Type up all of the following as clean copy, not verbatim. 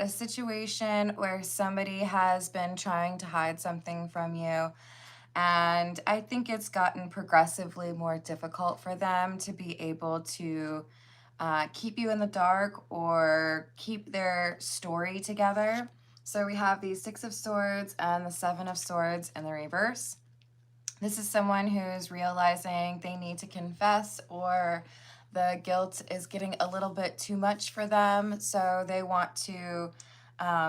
a situation where somebody has been trying to hide something from you, and I think it's gotten progressively more difficult for them to be able to keep you in the dark or keep their story together. So we have the Six of Swords and the Seven of Swords in the reverse. This is someone who's realizing they need to confess, or the guilt is getting a little bit too much for them. So they want to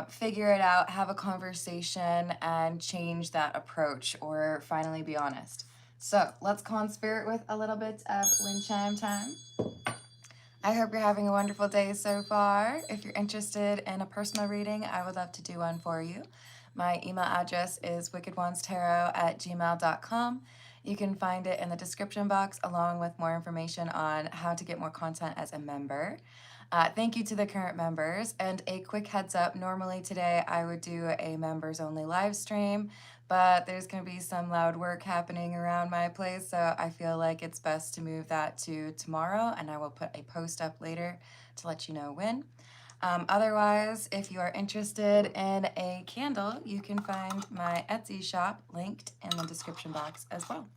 figure it out, have a conversation, and change that approach, or finally be honest. So let's call on spirit with a little bit of wind chime time. I hope you're having a wonderful day so far. If you're interested in a personal reading, I would love to do one for you. My email address is wickedonestarot@gmail.com. You can find it in the description box along with more information on how to get more content as a member. Thank you to the current members, and a quick heads up, normally today I would do a members only live stream, but there's going to be some loud work happening around my place, so I feel like it's best to move that to tomorrow, and I will put a post up later to let you know when. Otherwise, if you are interested in a candle, you can find my Etsy shop linked in the description box as well.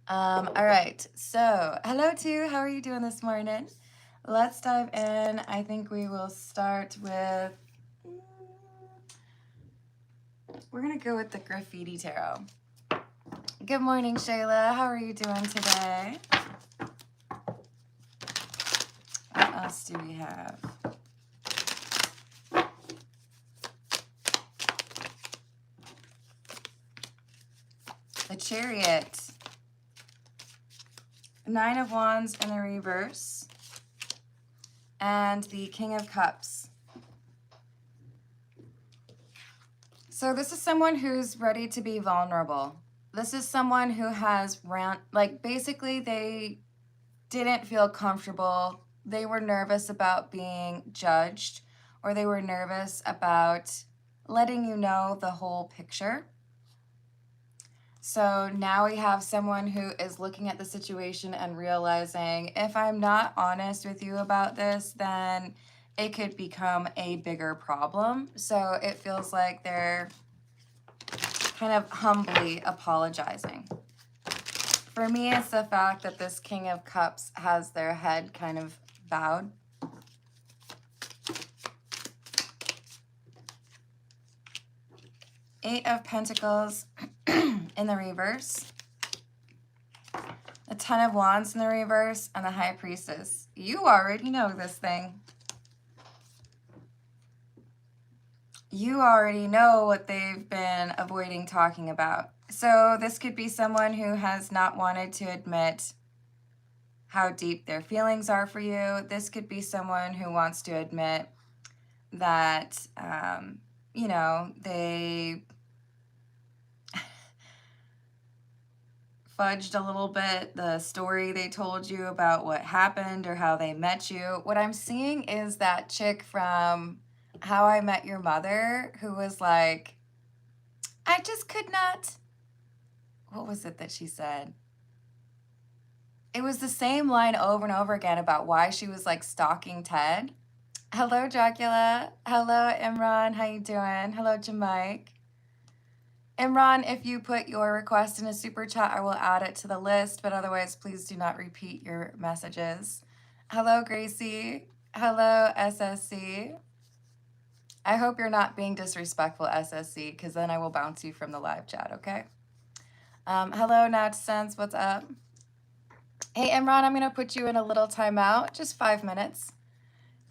All right, so hello to, how are you doing this morning? Let's dive in. I think we will start with, we're going to go with the Graffiti Tarot. Good morning, Shayla. How are you doing today? What else do we have? The Chariot. Nine of Wands in the reverse. And the King of Cups. So this is someone who's ready to be vulnerable. This is someone who has basically they didn't feel comfortable. They were nervous about being judged, or they were nervous about letting you know the whole picture. So now we have someone who is looking at the situation and realizing, if I'm not honest with you about this, then it could become a bigger problem. So it feels like they're kind of humbly apologizing. For me, it's the fact that this King of Cups has their head kind of bowed. Eight of Pentacles in the reverse. The Ten of Wands in the reverse, and the High Priestess. You already know this thing. You already know what they've been avoiding talking about. So this could be someone who has not wanted to admit how deep their feelings are for you. This could be someone who wants to admit that, you know, they fudged a little bit the story they told you about what happened or how they met you. What I'm seeing is that chick from How I Met Your Mother who was like, I just could not, what was it that she said? It was the same line over and over again about why she was like stalking Ted. Hello, Dracula. Hello, Imran. How you doing? Hello, Jamike. Imran, if you put your request in a super chat, I will add it to the list, but otherwise, please do not repeat your messages. Hello, Gracie. Hello, SSC. I hope you're not being disrespectful, SSC, because then I will bounce you from the live chat, okay? Hello, Natsense. What's up? Hey, Imran, I'm going to put you in a little timeout, just 5 minutes.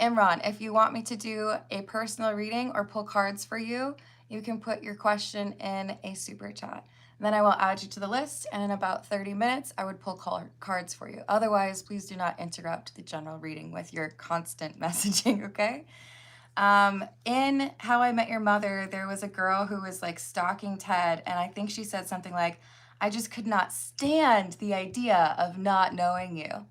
Imran, if you want me to do a personal reading or pull cards for you, you can put your question in a super chat. Then I will add you to the list, and in about 30 minutes, I would pull cards for you. Otherwise, please do not interrupt the general reading with your constant messaging, okay? In How I Met Your Mother, there was a girl who was like stalking Ted, and I think she said something like, I just could not stand the idea of not knowing you.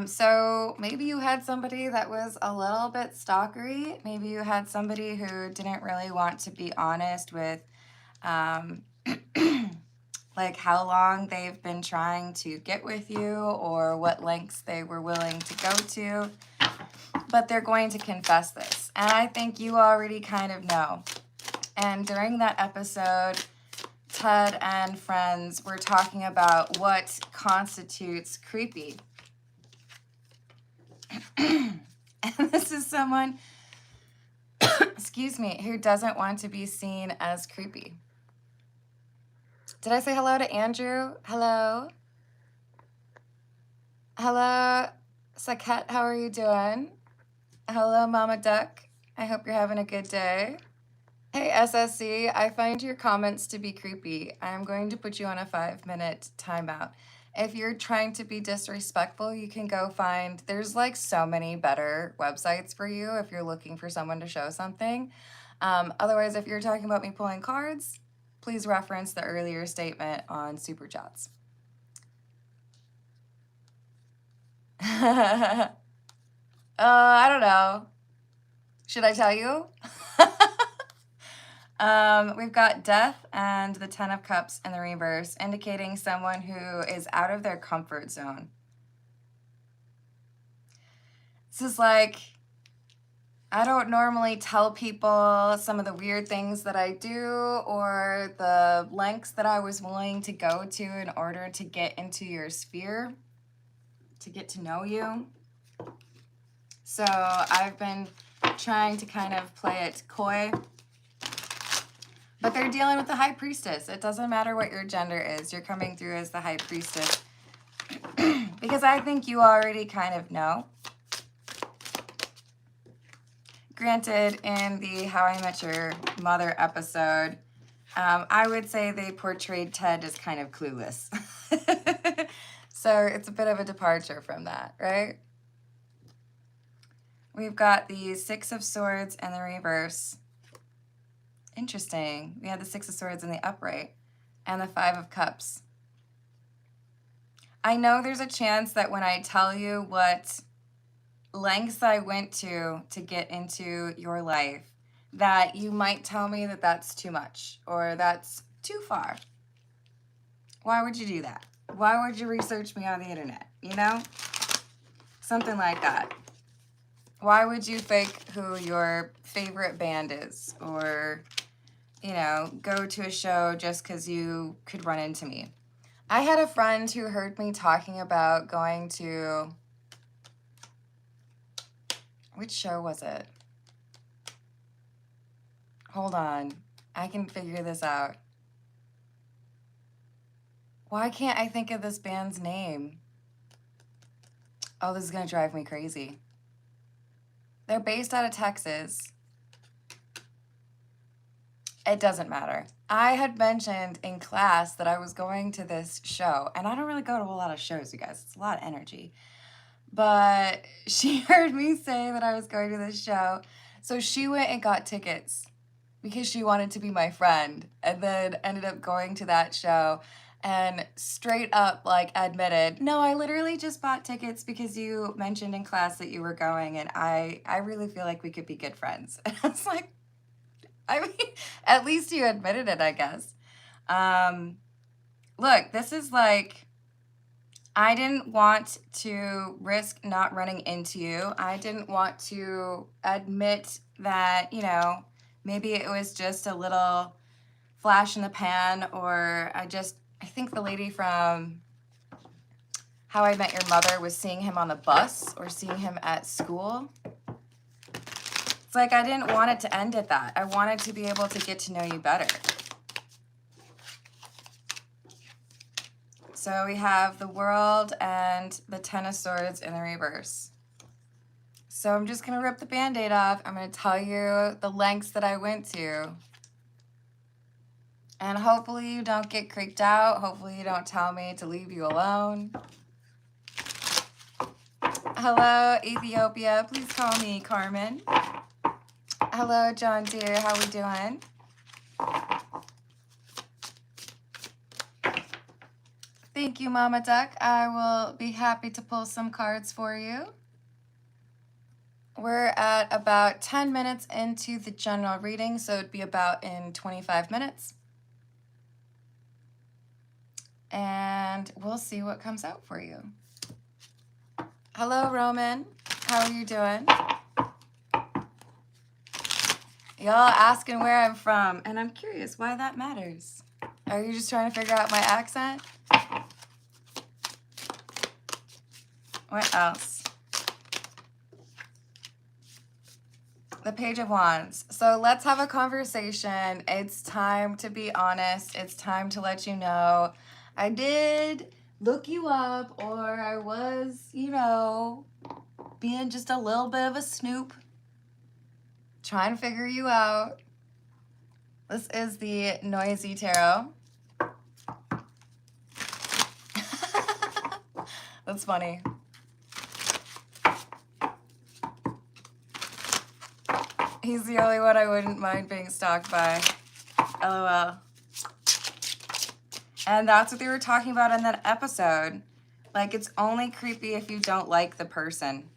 So maybe you had somebody that was a little bit stalkery. Maybe you had somebody who didn't really want to be honest with like how long they've been trying to get with you or what lengths they were willing to go to. but they're going to confess this. And I think you already kind of know. And during that episode, Ted and friends were talking about what constitutes creepy. And this is someone, excuse me, who doesn't want to be seen as creepy. Did I say hello to Andrew? Hello? Hello, Saket, how are you doing? Hello, Mama Duck. I hope you're having a good day. Hey, SSC, I find your comments to be creepy. I'm going to put you on a 5-minute timeout. If you're trying to be disrespectful, you can go find, there's like so many better websites for you if you're looking for someone to show something. Otherwise, if you're talking about me pulling cards, please reference the earlier statement on Super Chats. I don't know. Should I tell you? We've got Death and the 10 of Cups in the reverse, indicating someone who is out of their comfort zone. This is like, I don't normally tell people some of the weird things that I do or the lengths that I was willing to go to in order to get into your sphere, to get to know you. So I've been trying to kind of play it coy. But they're dealing with the High Priestess. It doesn't matter what your gender is. You're coming through as the High Priestess. Because I think you already kind of know. Granted, in the How I Met Your Mother episode, I would say they portrayed Ted as kind of clueless. So it's a bit of a departure from that, right? We've got the 6 of Swords in the reverse. Interesting. We had the 6 of Swords in the upright and the 5 of Cups. I know there's a chance that when I tell you what lengths I went to get into your life, that you might tell me that that's too much or that's too far. Why would you do that? Why would you research me on the internet? You know? Something like that. Why would you fake who your favorite band is or, you know, go to a show just because you could run into me? I had a friend who heard me talking about going to, which show was it? Hold on. I can figure this out. Why can't I think of this band's name? Oh, this is going to drive me crazy. They're based out of Texas. It doesn't matter. I had mentioned in class that I was going to this show, and I don't really go to a lot of shows, you guys. It's a lot of energy. But she heard me say that I was going to this show, so she went and got tickets because she wanted to be my friend, and then ended up going to that show and straight up like admitted, no, I literally just bought tickets because you mentioned in class that you were going, and I really feel like we could be good friends. And I was like, I mean, at least you admitted it, I guess. Look, this is like, I didn't want to risk not running into you. I didn't want to admit that, you know, maybe it was just a little flash in the pan, or I think the lady from How I Met Your Mother was seeing him on the bus or seeing him at school. It's like I didn't want it to end at that. I wanted to be able to get to know you better. So we have the World and the 10 of Swords in the reverse. So I'm just going to rip the Band-Aid off. I'm going to tell you the lengths that I went to. And hopefully you don't get creeped out. Hopefully you don't tell me to leave you alone. Hello, Ethiopia. Please call me Carmen. Hello, John Deere. How we doing? Thank you, Mama Duck. I will be happy to pull some cards for you. We're at about 10 minutes into the general reading, so it'd be about in 25 minutes. And we'll see what comes out for you. Hello, Roman. How are you doing? Y'all asking where I'm from, and I'm curious why that matters. Are you just trying to figure out my accent? What else? The Page of Wands. So let's have a conversation. It's time to be honest. It's time to let you know I did look you up, or I was, you know, being just a little bit of a snoop, trying to figure you out. This is the Noisy Tarot. That's funny. He's the only one I wouldn't mind being stalked by. LOL. And that's what they were talking about in that episode. Like, it's only creepy if you don't like the person.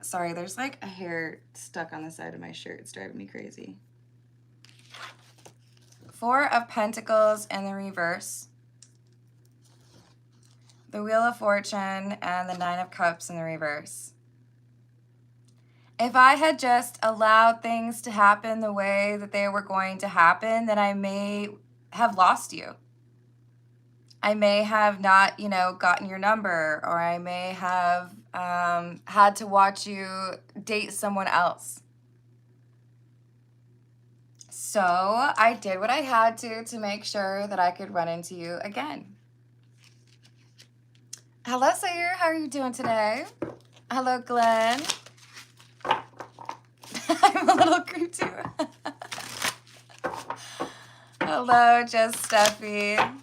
Sorry, there's like a hair stuck on the side of my shirt. It's driving me crazy. Four of Pentacles in the reverse. The Wheel of Fortune and the Nine of Cups in the reverse. If I had just allowed things to happen the way that they were going to happen, then I may have lost you. I may have not, you know, gotten your number, or I may have had to watch you date someone else. So I did what I had to make sure that I could run into you again. Hello, Sayer. How are you doing today? Hello, Glenn. I'm a little creep too. Hello, just Steffi.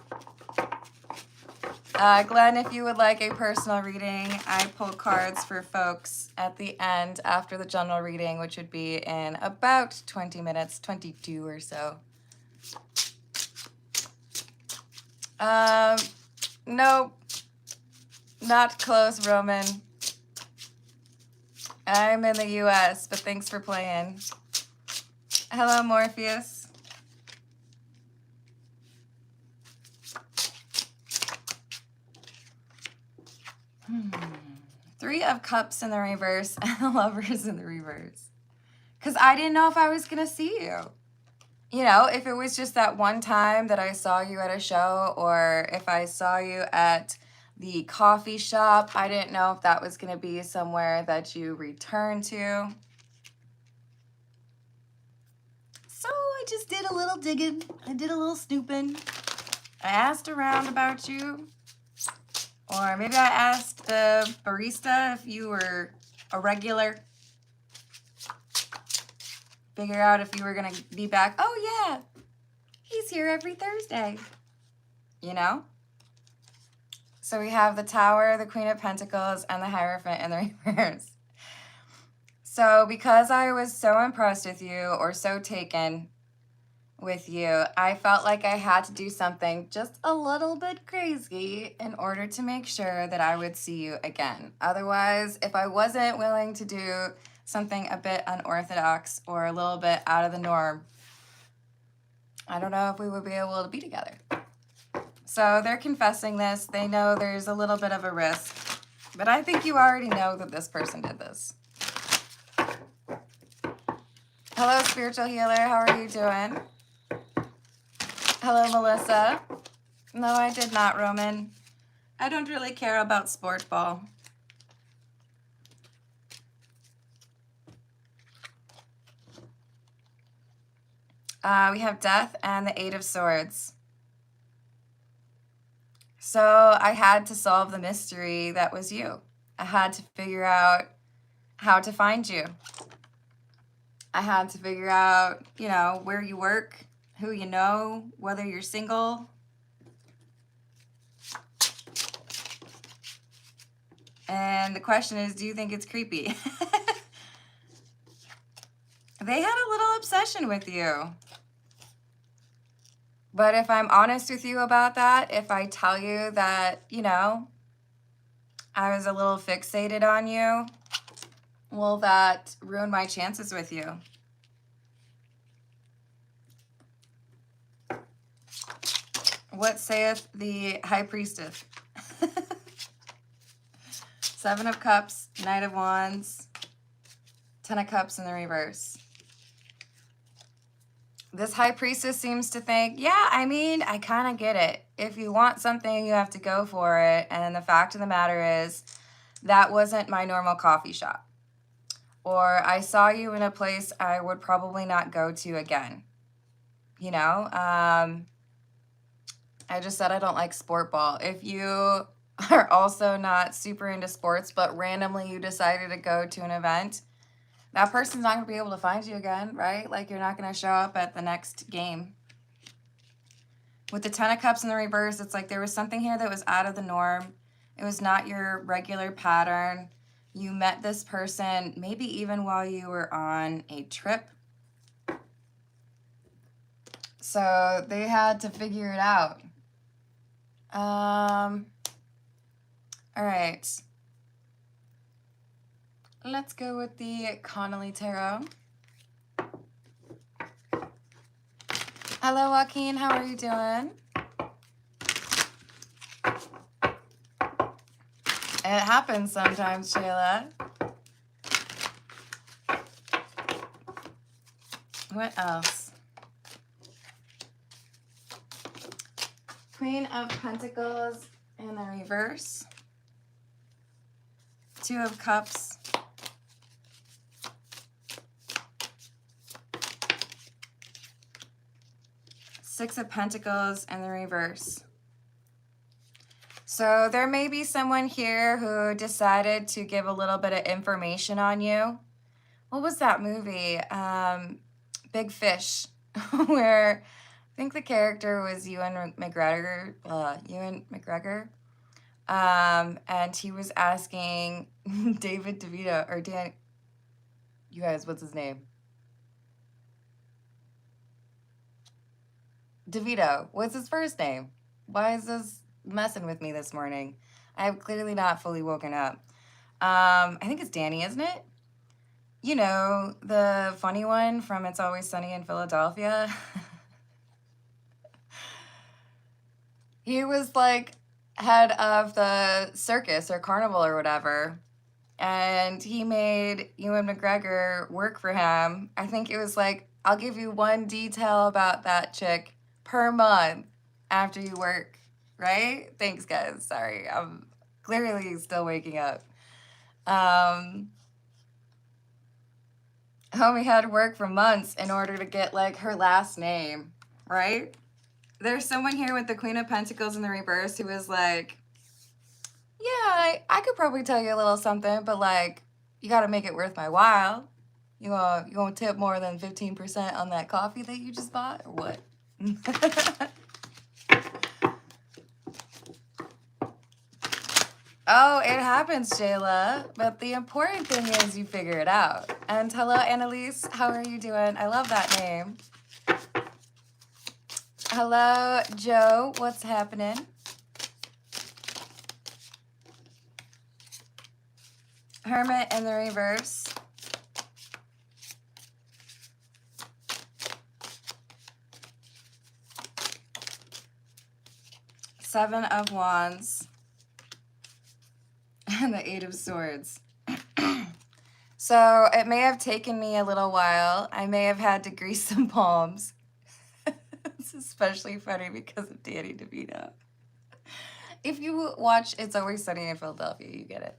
Glenn, if you would like a personal reading, I pull cards for folks at the end after the general reading, which would be in about 20 minutes, 22 or so. Nope. Not close, Roman. I'm in the US, but thanks for playing. Hello, Morpheus. Three of Cups in the reverse and the Lovers in the reverse. Because I didn't know if I was going to see you. You know, if it was just that one time that I saw you at a show, or if I saw you at the coffee shop, I didn't know if that was going to be somewhere that you return to. So I just did a little digging. I did a little snooping. I asked around about you. Or maybe I asked the barista if you were a regular. Figure out if you were going to be back. Oh, yeah. He's here every Thursday. You know? So we have the Tower, the Queen of Pentacles, and the Hierophant in the reverse. So because I was so impressed with you, or so taken with you, I felt like I had to do something just a little bit crazy in order to make sure that I would see you again. Otherwise, if I wasn't willing to do something a bit unorthodox or a little bit out of the norm, I don't know if we would be able to be together. So they're confessing this. They know there's a little bit of a risk, but I think you already know that this person did this. Hello, spiritual healer. How are you doing? Hello, Melissa. No, I did not, Roman. I don't really care about sport ball. We have Death and the Eight of Swords. So I had to solve the mystery that was you. I had to figure out how to find you. I had to figure out, you know, where you work, who you know, whether you're single. And the question is, do you think it's creepy? They had a little obsession with you. But if I'm honest with you about that, if I tell you that, you know, I was a little fixated on you, will that ruin my chances with you? What saith the High Priestess? Seven of Cups, Knight of Wands, Ten of Cups in the reverse. This High Priestess seems to think, yeah, I mean, I kind of get it. If you want something, you have to go for it. And the fact of the matter is, that wasn't my normal coffee shop. Or I saw you in a place I would probably not go to again. You know? I just said I don't like sport ball. If you are also not super into sports, but randomly you decided to go to an event, that person's not going to be able to find you again, right? Like, you're not going to show up at the next game. With the Ten of Cups in the reverse, it's like there was something here that was out of the norm. It was not your regular pattern. You met this person maybe even while you were on a trip. So they had to figure it out. All right. Let's go with the Connolly Tarot. Hello, Joaquin. How are you doing? It happens sometimes, Shayla. What else? Queen of Pentacles in the reverse. Two of Cups. Six of Pentacles in the reverse. So there may be someone here who decided to give a little bit of information on you. What was that movie? Big Fish, where I think the character was Ewan McGregor. And he was asking David DeVito, or Dan, you guys, what's his name? DeVito. What's his first name? Why is this messing with me this morning? I have clearly not fully woken up. I think it's Danny, isn't it? You know, the funny one from It's Always Sunny in Philadelphia. He was like head of the circus or carnival or whatever. And he made Ewan McGregor work for him. I think it was like, I'll give you one detail about that chick per month after you work, right? Thanks, guys. Sorry, I'm clearly still waking up. Homie had to work for months in order to get like her last name, right? There's someone here with the Queen of Pentacles in the reverse who is like, yeah, I could probably tell you a little something, but like, you got to make it worth my while. You gonna tip more than 15% on that coffee that you just bought, or what? Oh, it happens, Jayla. But the important thing is you figure it out. And hello, Annalise. How are you doing? I love that name. Hello, Joe. What's happening? Hermit in the reverse. Seven of Wands. And the Eight of Swords. So it may have taken me a little while. I may have had to grease some palms. It's especially funny because of Danny DeVito. If you watch It's Always Sunny in Philadelphia, you get it.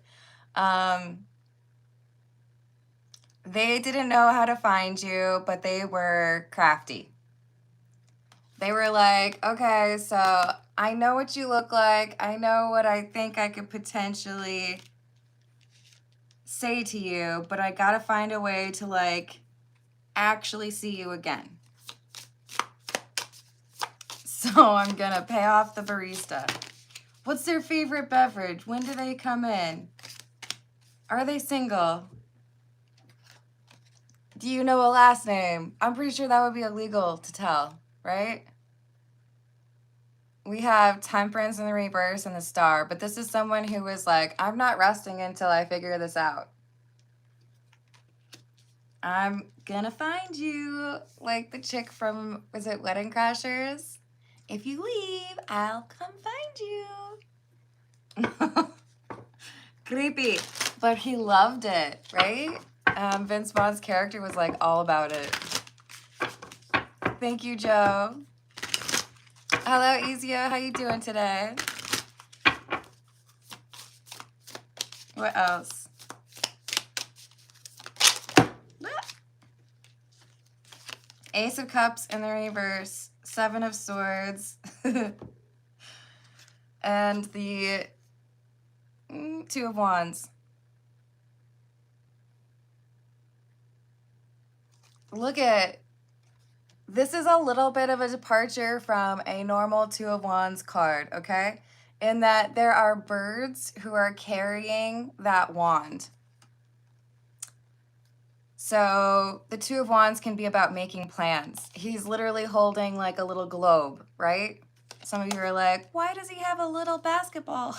They didn't know how to find you, but they were crafty. They were like, okay, so I know what you look like. I know what I think I could potentially say to you, but I gotta find a way to like actually see you again. So I'm gonna pay off the barista. What's their favorite beverage? When do they come in? Are they single? Do you know a last name? I'm pretty sure that would be illegal to tell, right? We have Temperance in the reverse and the Star, but this is someone who was like, I'm not resting until I figure this out. I'm gonna find you, like the chick from, was it Wedding Crashers? If you leave, I'll come find you. Creepy. But he loved it, right? Vince Vaughn's character was like all about it. Thank you, Joe. Hello, Izia. How you doing today? What else? Ace of Cups in the reverse, Seven of Swords, and the Two of Wands. Look at, this is a little bit of a departure from a normal Two of Wands card, okay? In that there are birds who are carrying that wand. So the Two of Wands can be about making plans. He's literally holding like a little globe, right? Some of you are like, why does he have a little basketball?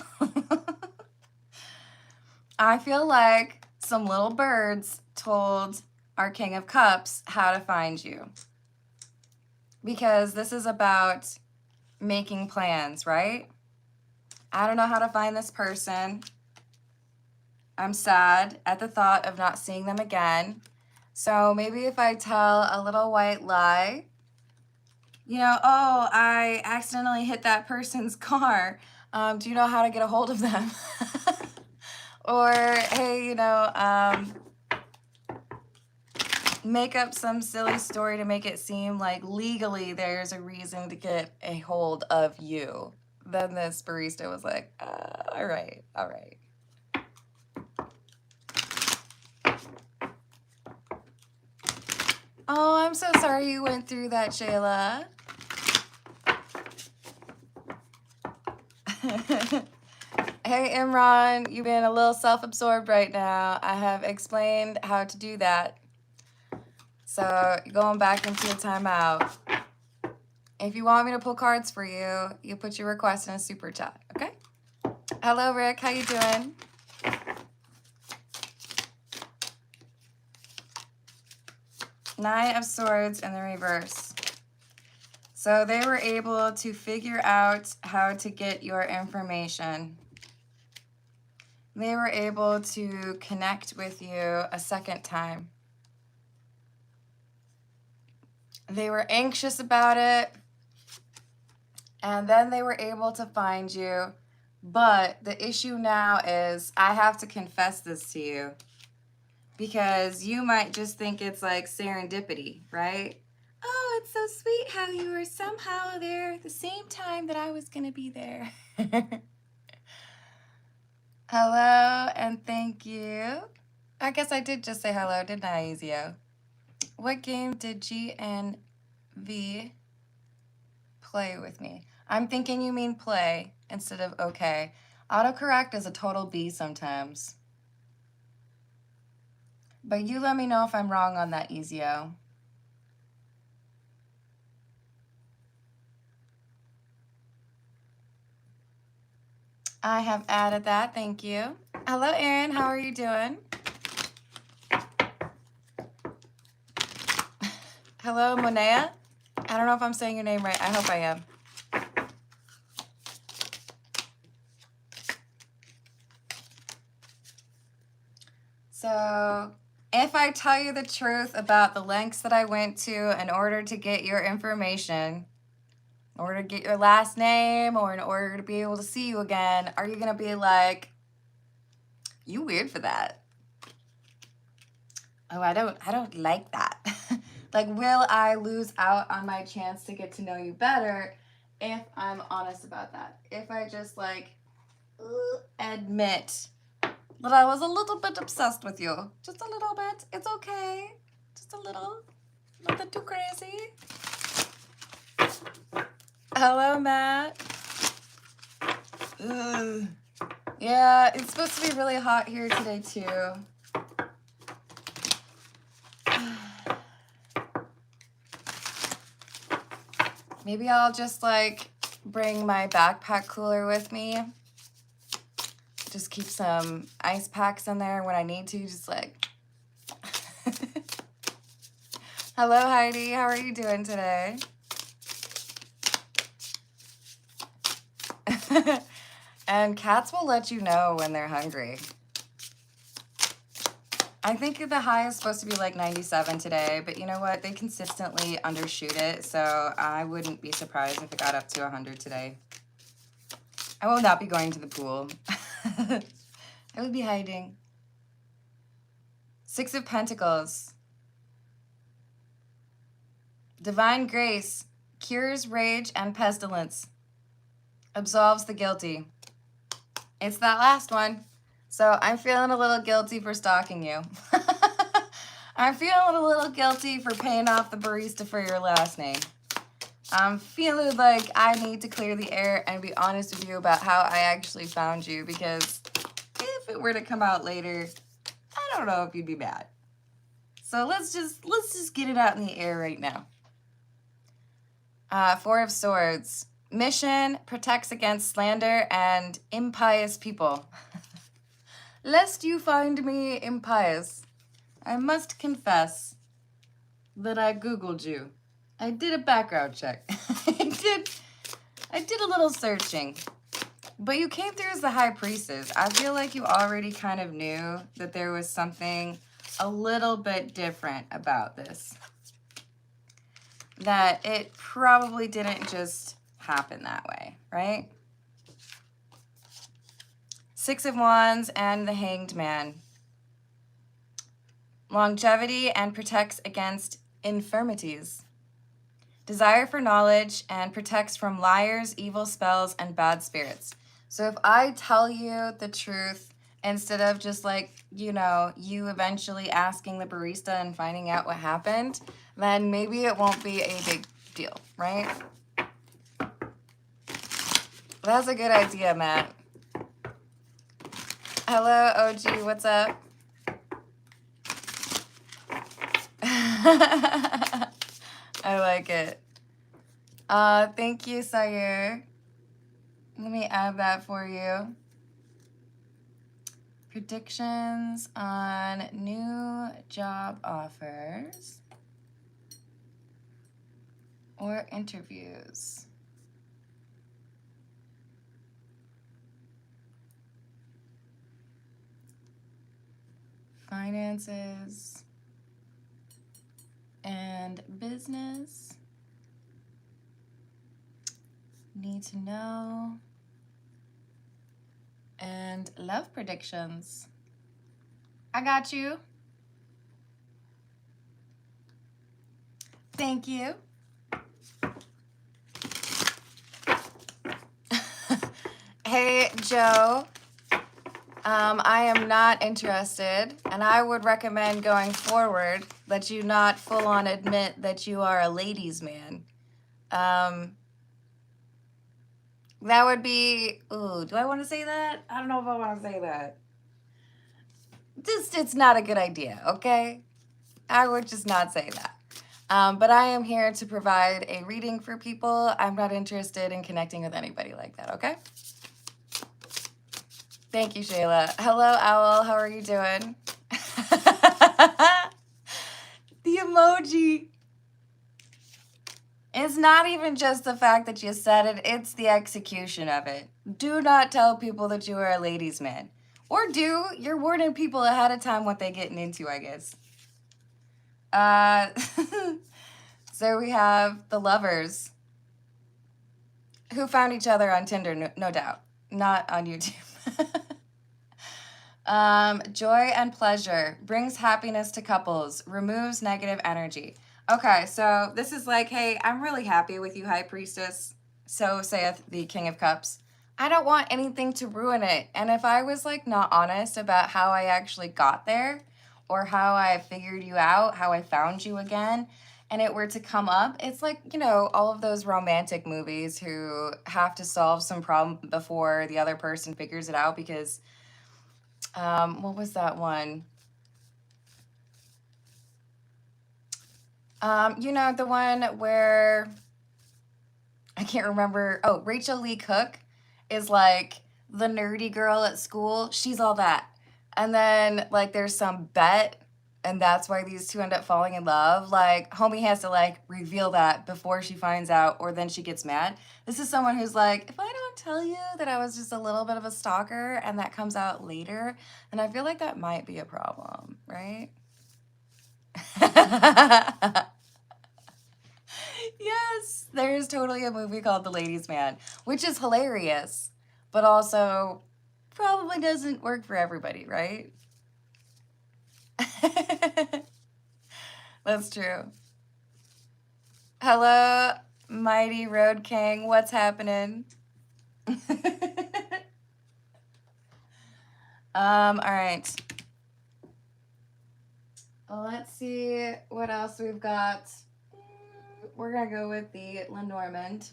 I feel like some little birds told our King of Cups how to find you. Because this is about making plans, right? I don't know how to find this person. I'm sad at the thought of not seeing them again. So maybe if I tell a little white lie, you know, oh, I accidentally hit that person's car. Do you know how to get a hold of them? Or, hey, you know, make up some silly story to make it seem like legally there's a reason to get a hold of you. Then this barista was like, all right, all right. Oh, I'm so sorry you went through that, Shayla. Hey, Imran, you've been a little self-absorbed right now. I have explained how to do that. So you're going back into your timeout. If you want me to pull cards for you, you put your request in a super chat, okay? Hello, Rick. How you doing? Nine of Swords in the reverse. So they were able to figure out how to get your information. They were able to connect with you a second time. They were anxious about it, and then they were able to find you. But the issue now is I have to confess this to you because you might just think it's like serendipity, right? Oh, it's so sweet how you were somehow there at the same time that I was going to be there. Hello, and thank you. I guess I did just say hello, didn't I, Ezio? What game did G and V play with me? I'm thinking you mean play instead of okay. Autocorrect is a total B sometimes. But you let me know if I'm wrong on that, Ezio. I have added that, thank you. Hello, Erin, how are you doing? Hello, Monea. I don't know if I'm saying your name right. I hope I am. So, if I tell you the truth about the lengths that I went to in order to get your information, in order to get your last name, or in order to be able to see you again, are you going to be like, you weird for that? Oh, I don't like that. Like, will I lose out on my chance to get to know you better if I'm honest about that? If I just like admit that I was a little bit obsessed with you. Just a little bit. It's okay. Just a little. Nothing too crazy. Hello, Matt. Ugh. Yeah, it's supposed to be really hot here today, too. Maybe I'll just, like, bring my backpack cooler with me. Just keep some ice packs in there when I need to, just like... Hello, Heidi. How are you doing today? And cats will let you know when they're hungry. I think the high is supposed to be like 97 today, but you know what? They consistently undershoot it, so I wouldn't be surprised if it got up to 100 today. I will not be going to the pool. I would be hiding. 6 of Pentacles. Divine grace cures rage and pestilence, absolves the guilty. It's that last one. So I'm feeling a little guilty for stalking you. I'm feeling a little guilty for paying off the barista for your last name. I'm feeling like I need to clear the air and be honest with you about how I actually found you, because if it were to come out later, I don't know if you'd be mad. So let's just get it out in the air right now. 4 of Swords. Mission protects against slander and impious people. Lest you find me impious, I must confess that I Googled you. I did a background check. I did a little searching. But you came through as the High Priestess. I feel like you already kind of knew that there was something a little bit different about this. That it probably didn't just happen that way, right? 6 of Wands and the Hanged Man. Longevity and protects against infirmities. Desire for knowledge and protects from liars, evil spells, and bad spirits. So if I tell you the truth, instead of just like, you know, you eventually asking the barista and finding out what happened, then maybe it won't be a big deal, right? That's a good idea, Matt. Hello, OG, what's up? I like it. Thank you, Sire. Let me add that for you. Predictions on new job offers or interviews. Finances and business. Need to know. And love predictions. I got you. Thank you. Hey, Joe. I am not interested, and I would recommend going forward that you not full-on admit that you are a ladies' man. That would be, ooh, do I want to say that? I don't know if I want to say that. It's not a good idea, okay? I would just not say that. But I am here to provide a reading for people. I'm not interested in connecting with anybody like that, okay? Thank you, Shayla. Hello, Owl. How are you doing? The emoji. It's not even just the fact that you said it, it's the execution of it. Do not tell people that you are a ladies' man. Or do. You're warning people ahead of time what they're getting into, I guess. So we have the lovers who found each other on Tinder, no doubt. Not on YouTube. Joy and pleasure brings happiness to couples, removes negative energy. Okay, so this is like, hey, I'm really happy with you, High Priestess. So saith the King of Cups. I don't want anything to ruin it. And if I was like not honest about how I actually got there, or how I figured you out, how I found you again, and it were to come up, it's like, you know, all of those romantic movies who have to solve some problem before the other person figures it out because, what was that one? You know, the one where, I can't remember, oh, Rachel Lee Cook is like the nerdy girl at school. She's all that. And then like there's some bet, and that's why these two end up falling in love. Like homie has to like reveal that before she finds out, or then she gets mad. This is someone who's like, if I don't tell you that I was just a little bit of a stalker and that comes out later, then I feel like that might be a problem, right? Yes, there's totally a movie called The Ladies' Man, which is hilarious, but also probably doesn't work for everybody, right? That's true. Hello, Mighty Road King. What's happening? All right. Let's see what else we've got. We're gonna go with the Lenormand.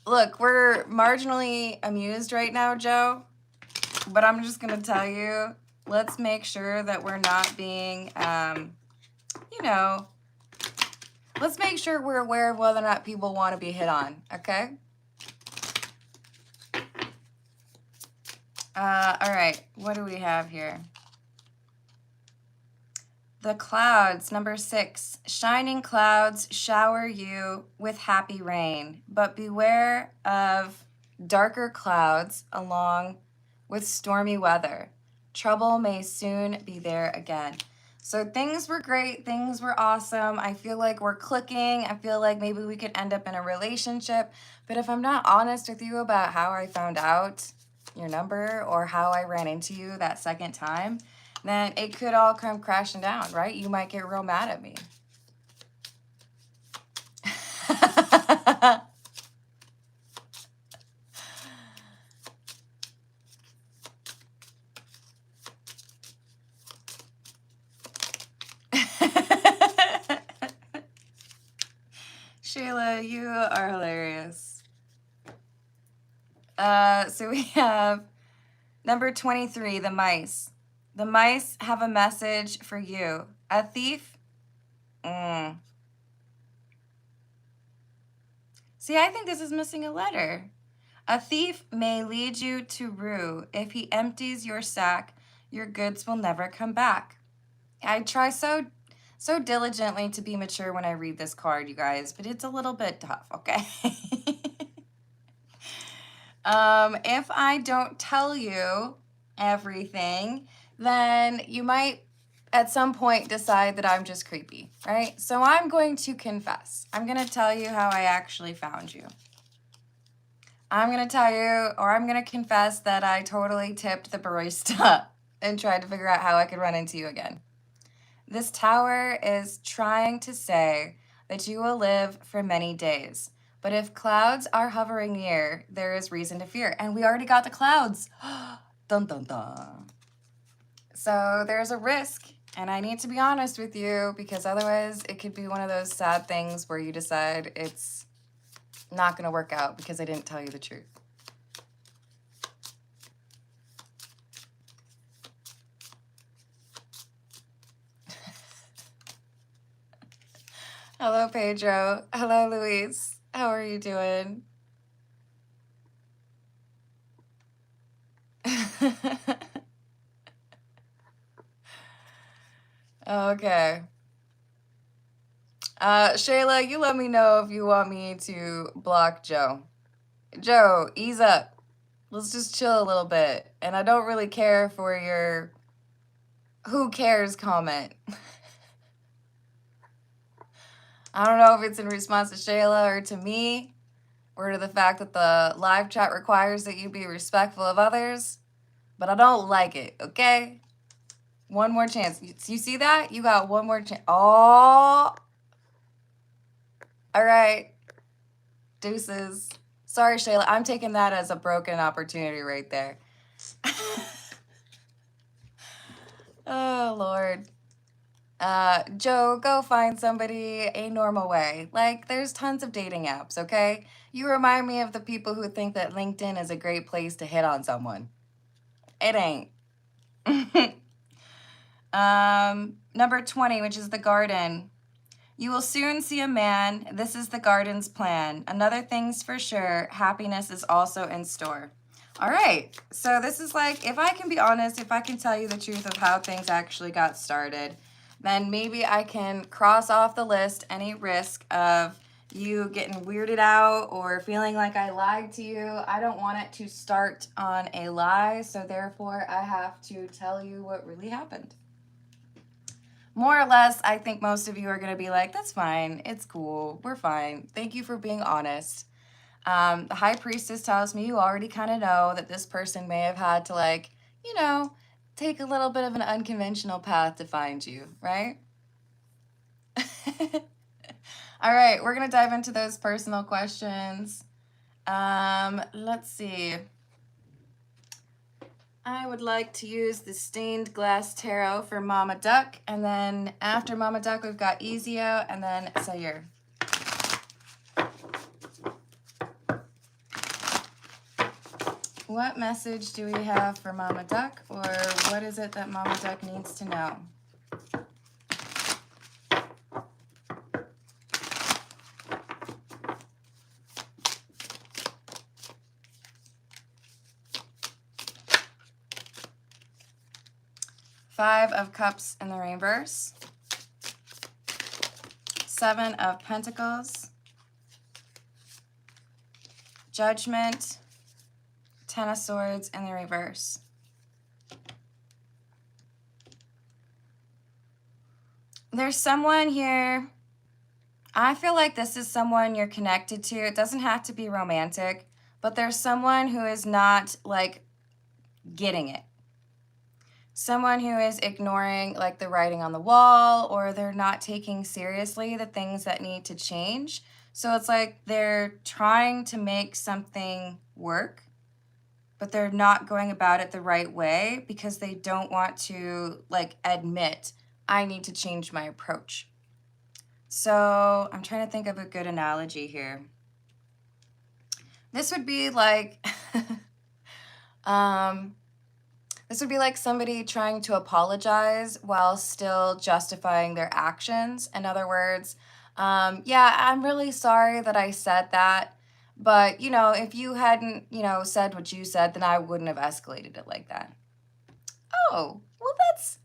Look, we're marginally amused right now, Joe, but I'm just gonna tell you, let's make sure that we're not being, you know, let's make sure we're aware of whether or not people want to be hit on, okay? All right, what do we have here? The clouds, number 6. Shining clouds shower you with happy rain, but beware of darker clouds along with stormy weather. Trouble may soon be there again. So things were great. Things were awesome. I feel like we're clicking. I feel like maybe we could end up in a relationship. But if I'm not honest with you about how I found out your number or how I ran into you that second time, then it could all come crashing down, right? You might get real mad at me. Shayla, you are hilarious. So we have number 23, the mice. The mice have a message for you. A thief? See, I think this is missing a letter. A thief may lead you to rue. If he empties your sack, your goods will never come back. I try so diligently to be mature when I read this card, you guys, but it's a little bit tough, okay? If I don't tell you everything, then you might at some point decide that I'm just creepy, right? So I'm going to confess. I'm going to tell you how I actually found you. I'm going to tell you, or I'm going to confess that I totally tipped the barista and tried to figure out how I could run into you again. This tower is trying to say that you will live for many days. But if clouds are hovering near, there is reason to fear. And we already got the clouds. Dun, dun, dun. So there's a risk. And I need to be honest with you because otherwise it could be one of those sad things where you decide it's not going to work out because I didn't tell you the truth. Hello, Pedro. Hello, Luis. How are you doing? Okay. Shayla, you let me know if you want me to block Joe. Joe, ease up. Let's just chill a little bit. And I don't really care for your who cares comment. I don't know if it's in response to Shayla or to me, or to the fact that the live chat requires that you be respectful of others, but I don't like it, okay? One more chance. You see that? You got one more chance. Oh. All right. Deuces. Sorry, Shayla. I'm taking that as a broken opportunity right there. Oh, Lord. Joe, go find somebody a normal way. Like, there's tons of dating apps, okay? You remind me of the people who think that LinkedIn is a great place to hit on someone. It ain't. Number 20, which is the garden. You will soon see a man. This is the garden's plan. Another thing's for sure, happiness is also in store. All right, so this is like, if I can be honest, if I can tell you the truth of how things actually got started, then maybe I can cross off the list any risk of you getting weirded out or feeling like I lied to you. I don't want it to start on a lie, so therefore I have to tell you what really happened. More or less, I think most of you are going to be like, that's fine, it's cool, we're fine, thank you for being honest. The High Priestess tells me you already kind of know that this person may have had to, like, you know, take a little bit of an unconventional path to find you, right? All right, we're going to dive into those personal questions. Let's see. I would like to use the Stained Glass Tarot for Mama Duck, and then after Mama Duck, we've got Ezio, and then Sayur. What message do we have for Mama Duck, or what is it that Mama Duck needs to know? Five of Cups in the reverse. Seven of Pentacles. Judgment. Ten of Swords in the reverse. There's someone here. I feel like this is someone you're connected to. It doesn't have to be romantic, but there's someone who is not, like, getting it. Someone who is ignoring, like, the writing on the wall, or they're not taking seriously the things that need to change. So it's like they're trying to make something work, but they're not going about it the right way because they don't want to, like, admit, I need to change my approach. So I'm trying to think of a good analogy here. This would be like, this would be like somebody trying to apologize while still justifying their actions. In other words, yeah, I'm really sorry that I said that. But, you know, if you hadn't, you know, said what you said, then I wouldn't have escalated it like that. Oh, well, that's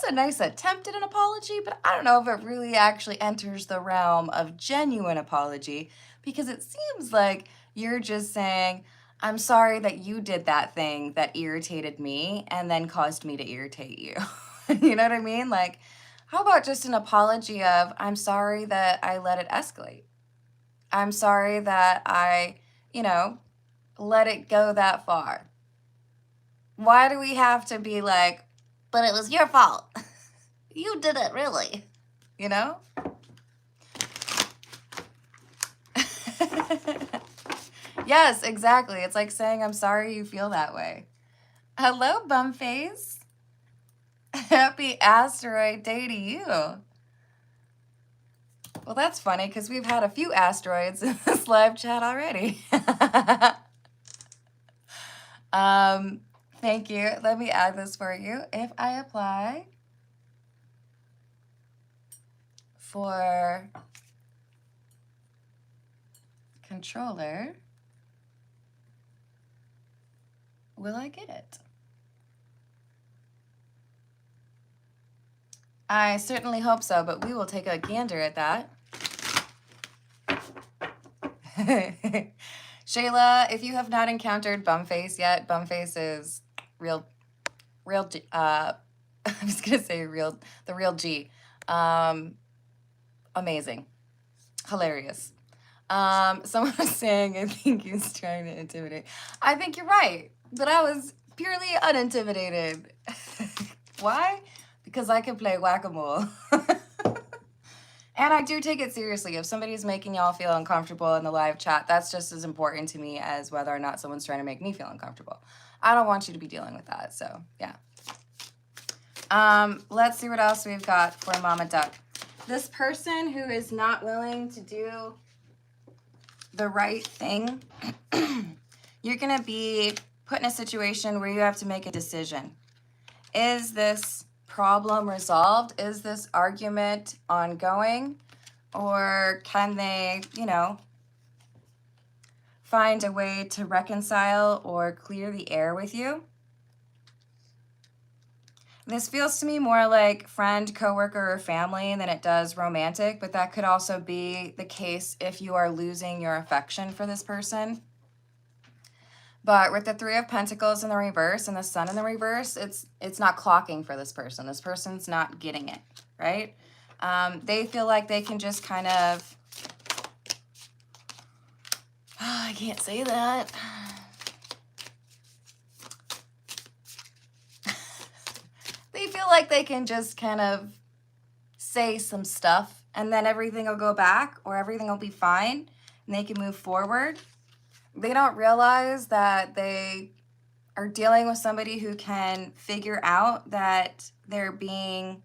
a nice attempt at an apology, but I don't know if it really actually enters the realm of genuine apology, because it seems like you're just saying, I'm sorry that you did that thing that irritated me and then caused me to irritate you. You know what I mean? Like, how about just an apology of, I'm sorry that I let it escalate. I'm sorry that I, you know, let it go that far. Why do we have to be like, but it was your fault? You did it, really. You know? Yes, exactly. It's like saying, I'm sorry you feel that way. Hello, Bumface. Happy asteroid day to you. Well, that's funny because we've had a few asteroids in this live chat already. Thank you. Let me add this for you. If I apply for controller, will I get it? I certainly hope so, but we will take a gander at that. Shayla, if you have not encountered Bumface yet, Bumface is real, I was gonna say the real G. Amazing. Hilarious. Someone was saying, I think he's trying to intimidate. I think you're right, but I was purely unintimidated. Why? Because I can play whack-a-mole. And I do take it seriously. If somebody's making y'all feel uncomfortable in the live chat, that's just as important to me as whether or not someone's trying to make me feel uncomfortable. I don't want you to be dealing with that, so yeah. Let's see what else we've got for Mama Duck. This person who is not willing to do the right thing, you're going to be put in a situation where you have to make a decision. Is this problem resolved? Is this argument ongoing? Or can they, you know, find a way to reconcile or clear the air with you? This feels to me more like friend, coworker, or family than it does romantic, but that could also be the case if you are losing your affection for this person. But with the Three of Pentacles in the reverse and the Sun in the reverse, it's not clocking for this person. This person's not getting it, right? They feel like they can just kind of, I can't say that. They feel like they can just kind of say some stuff and then everything will go back or everything will be fine and they can move forward. They don't realize that they are dealing with somebody who can figure out that they're being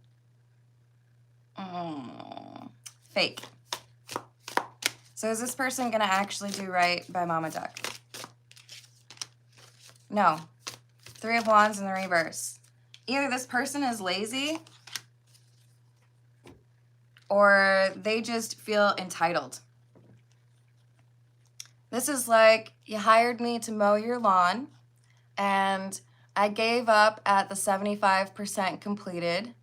fake. So is this person going to actually do right by Mama Duck? No. Three of Wands in the reverse. Either this person is lazy or they just feel entitled. This is like, you hired me to mow your lawn, and I gave up at the 75% completed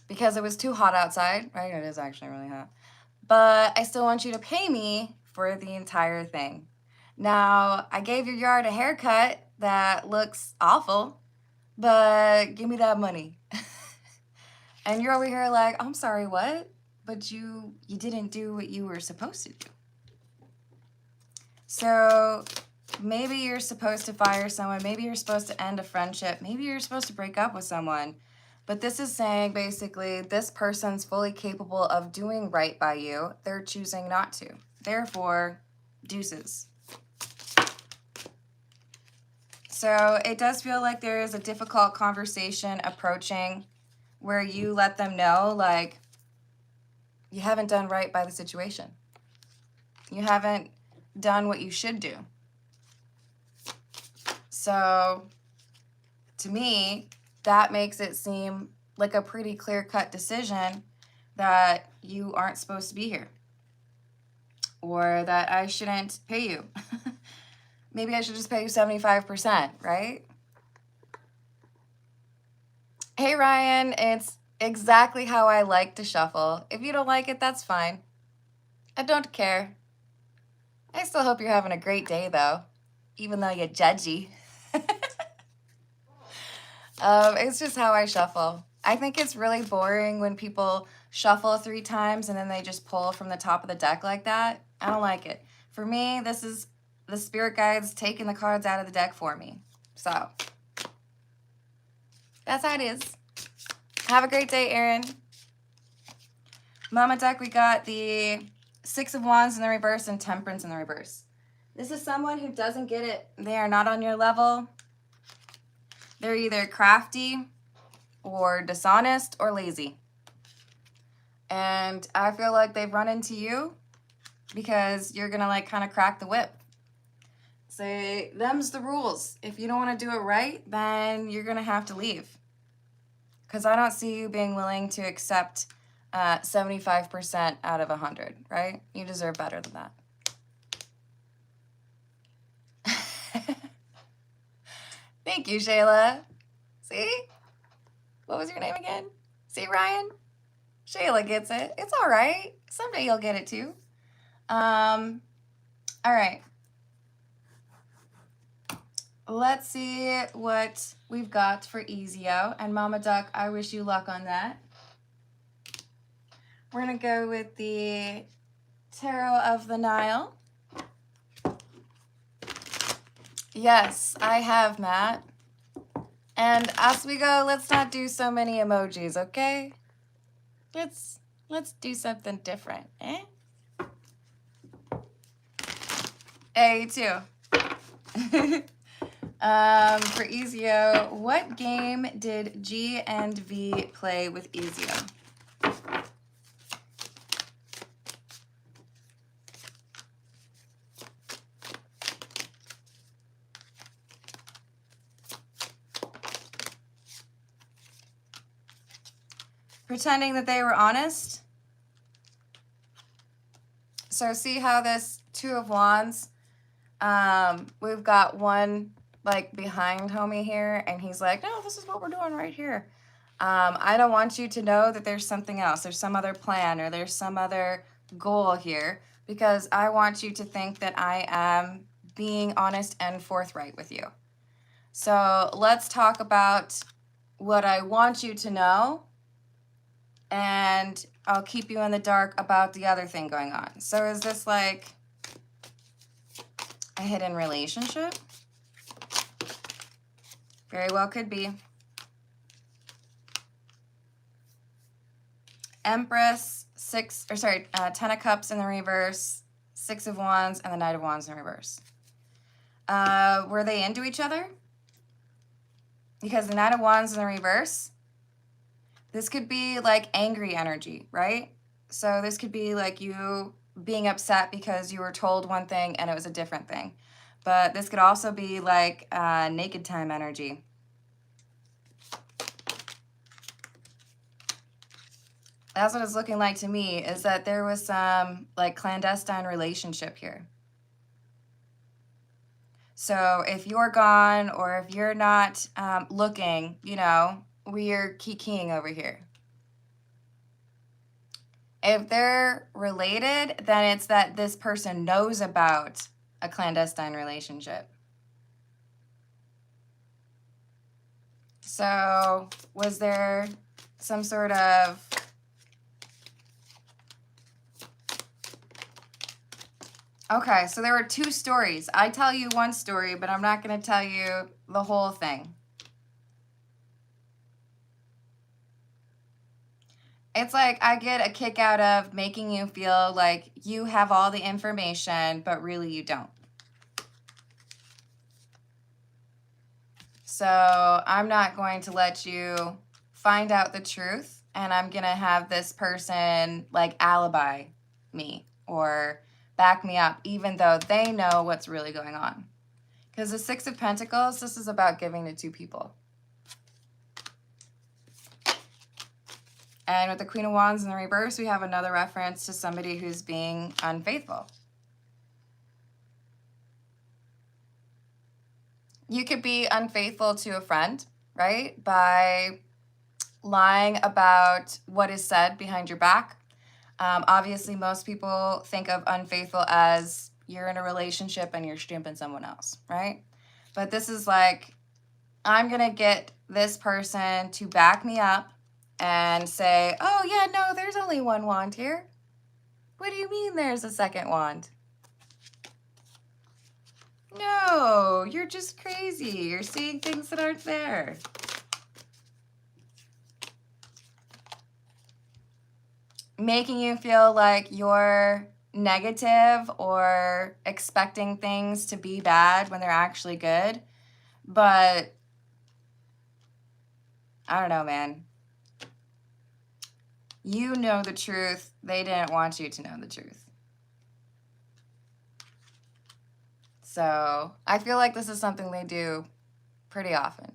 because it was too hot outside, right? It is actually really hot. But I still want you to pay me for the entire thing. Now, I gave your yard a haircut that looks awful, but give me that money. And you're over here like, I'm sorry, what? But you didn't do what you were supposed to do. So maybe you're supposed to fire someone. Maybe you're supposed to end a friendship. Maybe you're supposed to break up with someone. But this is saying basically this person's fully capable of doing right by you. They're choosing not to. Therefore, deuces. So it does feel like there is a difficult conversation approaching where you let them know, like, you haven't done right by the situation. You haven't done what you should do. So to me, that makes it seem like a pretty clear-cut decision that you aren't supposed to be here, or that I shouldn't pay you. Maybe I should just pay you 75%, right? Hey Ryan, it's exactly how I like to shuffle. If you don't like it, that's fine. I don't care. I still hope you're having a great day, though, even though you're judgy. It's just how I shuffle. I think it's really boring when people shuffle 3 times and then they just pull from the top of the deck like that. I don't like it. For me, this is the spirit guides taking the cards out of the deck for me. So that's how it is. Have a great day, Erin. Mama Duck, we got the Six of Wands in the reverse and Temperance in the reverse. This is someone who doesn't get it. They are not on your level. They're either crafty or dishonest or lazy. And I feel like they've run into you because you're going to like kind of crack the whip. Say, them's the rules. If you don't want to do it right, then you're going to have to leave. Because I don't see you being willing to accept 75% out of 100, right? You deserve better than that. Thank you, Shayla. See? What was your name again? See, Ryan? Shayla gets it. It's all right. Someday you'll get it too. All right. Let's see what we've got for Ezio. And Mama Duck, I wish you luck on that. We're going to go with the Tarot of the Nile. Yes, I have, Matt. And as we go, let's not do so many emojis, okay? Let's do something different, eh? Hey, you too. For Ezio, what game did G and V play with Ezio? Pretending that they were honest. So see how this Two of Wands, we've got one like behind homie here, and he's like, no, this is what we're doing right here. I don't want you to know that there's something else. There's some other plan or there's some other goal here, because I want you to think that I am being honest and forthright with you. So let's talk about what I want you to know, and I'll keep you in the dark about the other thing going on. So is this like a hidden relationship? Very well could be. Empress, 10 of Cups in the reverse, 6 of Wands, and the Knight of Wands in reverse. Were they into each other? Because the Knight of Wands in the reverse, this could be like angry energy, right? So this could be like you being upset because you were told one thing and it was a different thing. But this could also be like naked time energy. That's what it's looking like to me, is that there was some like clandestine relationship here. So if you're gone or if you're not looking, you know, we're kikiing over here. If they're related, then it's that this person knows about a clandestine relationship. So was there some sort of okay, so there were 2 stories. I tell you one story, but I'm not going to tell you the whole thing. It's like I get a kick out of making you feel like you have all the information, but really you don't. So I'm not going to let you find out the truth, and I'm going to have this person like alibi me or back me up, even though they know what's really going on. Because the 6 of Pentacles, this is about giving to 2 people. And with the Queen of Wands in the reverse, we have another reference to somebody who's being unfaithful. You could be unfaithful to a friend, right? By lying about what is said behind your back. Obviously, most people think of unfaithful as you're in a relationship and you're stamping someone else, right? But this is like, I'm going to get this person to back me up and say, oh, yeah, no, there's only 1 wand here. What do you mean there's a 2nd wand? No, you're just crazy. You're seeing things that aren't there. Making you feel like you're negative or expecting things to be bad when they're actually good. But I don't know, man. You know the truth. They didn't want you to know the truth. So I feel like this is something they do pretty often.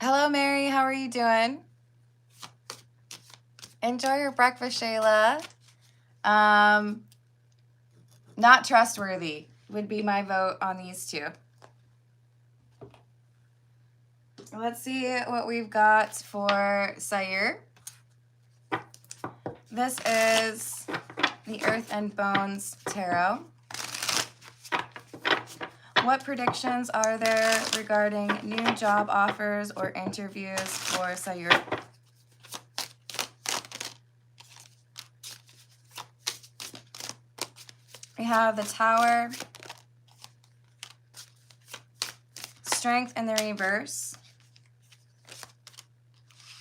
Hello, Mary. How are you doing? Enjoy your breakfast, Shayla. Not trustworthy would be my vote on these 2. Let's see what we've got for Sayur. This is the Earth and Bones Tarot. What predictions are there regarding new job offers or interviews for Sayur? We have the Tower, Strength in the reverse,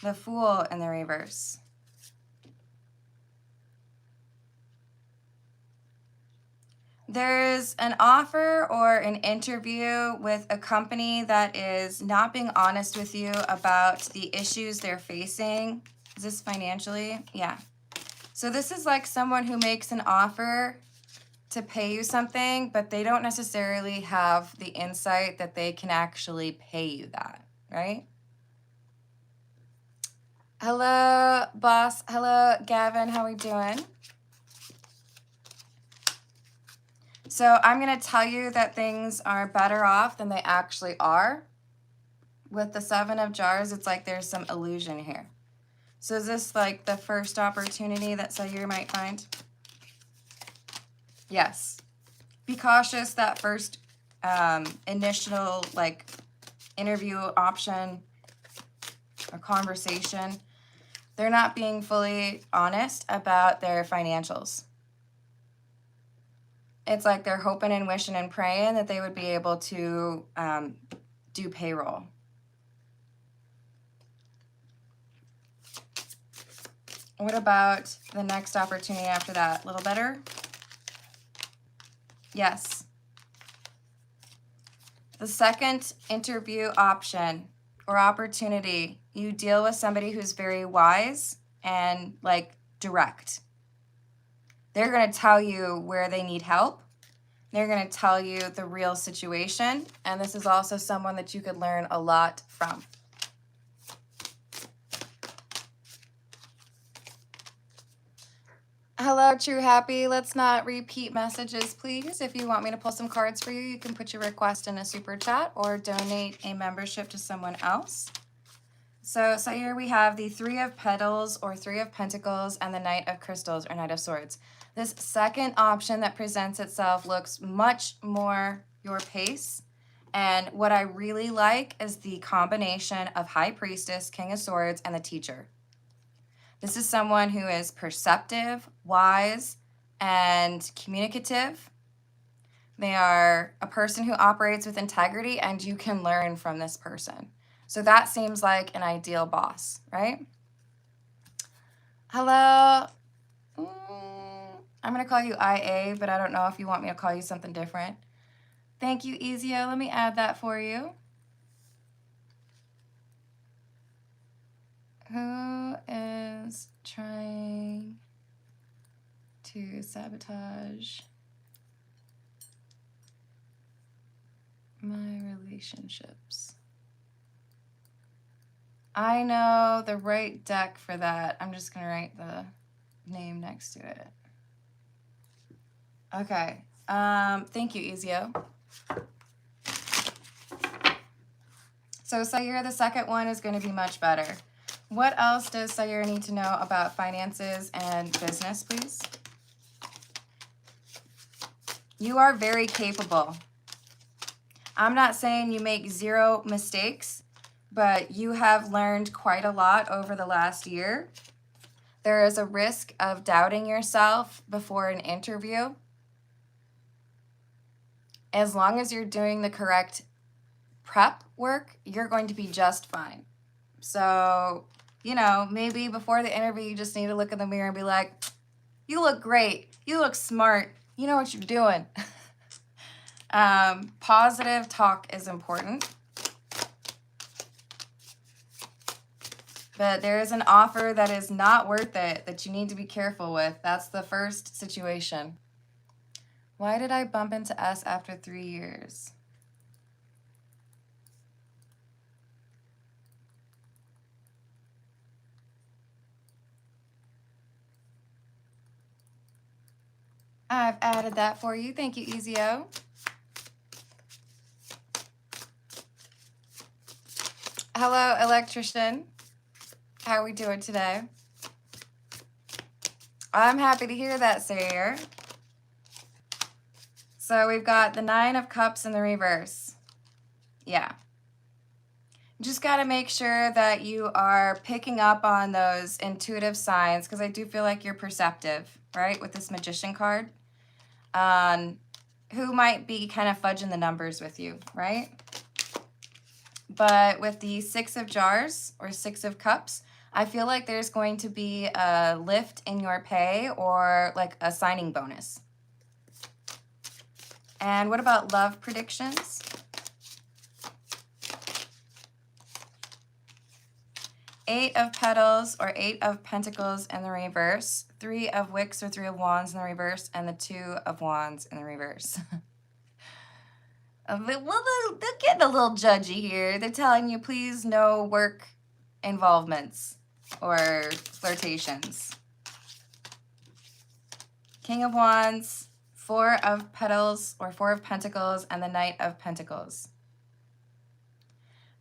the Fool in the reverse. There's an offer or an interview with a company that is not being honest with you about the issues they're facing. Is this financially? Yeah. So this is like someone who makes an offer to pay you something, but they don't necessarily have the insight that they can actually pay you that, right? Hello, boss. Hello, Gavin. How are we doing? So I'm going to tell you that things are better off than they actually are. With the Seven of Jars, it's like there's some illusion here. So is this like the first opportunity that Sayur might find? Yes. Be cautious that first initial like interview option or conversation. They're not being fully honest about their financials. It's like they're hoping and wishing and praying that they would be able to do payroll. What about the next opportunity after that? A little better? Yes. The second interview option or opportunity, you deal with somebody who's very wise and like direct. They're going to tell you where they need help. They're going to tell you the real situation. And this is also someone that you could learn a lot from. Hello, True Happy. Let's not repeat messages, please. If you want me to pull some cards for you, you can put your request in a super chat or donate a membership to someone else. So here we have the Three of Petals or Three of Pentacles and the Knight of Crystals or Knight of Swords. This second option that presents itself looks much more your pace. And what I really like is the combination of High Priestess, King of Swords, and the Teacher. This is someone who is perceptive, wise, and communicative. They are a person who operates with integrity, and you can learn from this person. So that seems like an ideal boss, right? Hello. I'm going to call you IA, but I don't know if you want me to call you something different. Thank you, Ezio. Let me add that for you. Who is trying to sabotage my relationships? I know the right deck for that. I'm just going to write the name next to it. Okay. Thank you, Ezio. So Sayur, the second one is going to be much better. What else does Sayur need to know about finances and business, please? You are very capable. I'm not saying you make zero mistakes, but you have learned quite a lot over the last year. There is a risk of doubting yourself before an interview. As long as you're doing the correct prep work, you're going to be just fine. So, you know, maybe before the interview, you just need to look in the mirror and be like, you look great. You look smart. You know what you're doing. Positive talk is important. But there is an offer that is not worth it that you need to be careful with. That's the first situation. Why did I bump into S after 3 years? I've added that for you. Thank you, Ezio. Hello, electrician. How are we doing today? I'm happy to hear that, Sayur. So we've got the Nine of Cups in the reverse. Yeah. You just got to make sure that you are picking up on those intuitive signs, because I do feel like you're perceptive, right, with this Magician card. Who might be kind of fudging the numbers with you, right? But with the Six of Jars or Six of Cups, I feel like there's going to be a lift in your pay or like a signing bonus. And what about love predictions? Eight of Petals or Eight of Pentacles in the reverse, Three of Wicks or Three of Wands in the reverse, and the Two of Wands in the reverse. Well, they're getting a little judgy here. They're telling you, please, no work involvements or flirtations. King of Wands, Four of Petals or Four of Pentacles and the Knight of Pentacles.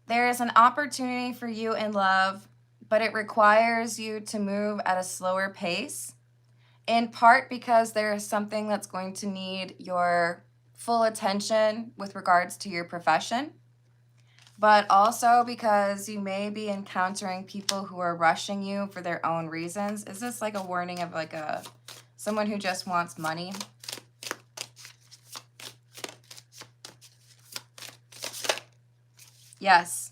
There is an opportunity for you in love, but it requires you to move at a slower pace, in part because there is something that's going to need your full attention with regards to your profession, but also because you may be encountering people who are rushing you for their own reasons. Is this like a warning of like someone who just wants money? Yes,